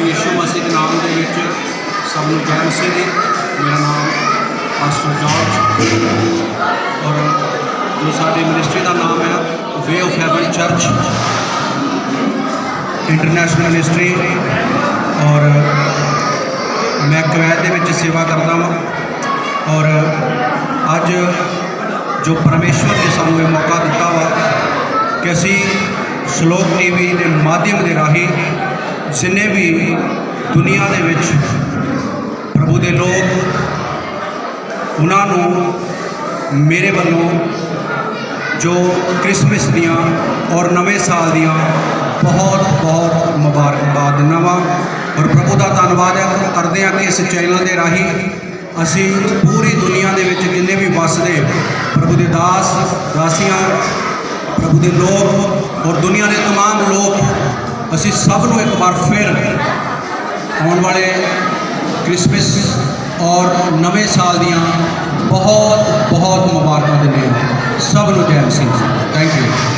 यीशु मसीह के नाम के विच सब जय मसीह दी। मेरा नाम पास्टर जॉर्ज और जो साडी मिनिस्ट्री का नाम है way of heaven church international ministry और मैं कुवैत दे विच सेवा करता हाँ। और अज जो परमेश्वर ने सानू ये मौका दिता वा कि असी श्लोक टीवी के माध्यम के राही जिन्ने भी दुनिया दे विच प्रभु दे लोग उन्होंने मेरे वालों जो क्रिसमस दियाँ और नवे साल दियाँ बहुत बहुत मुबारकबाद दिना वा। और प्रभु का धन्यवाद करते हैं कि इस चैनल के राही असी पूरी दुनिया के विच जिन्ने भी वसदे प्रभु के दास दासियाँ प्रभु के लोग और दुनिया के तमाम लोग असी सब को एक बार फिर आने वाले क्रिसमस और नवे साल दियाँ बहुत बहुत मुबारक देने सब को जय मसीह। Thank you.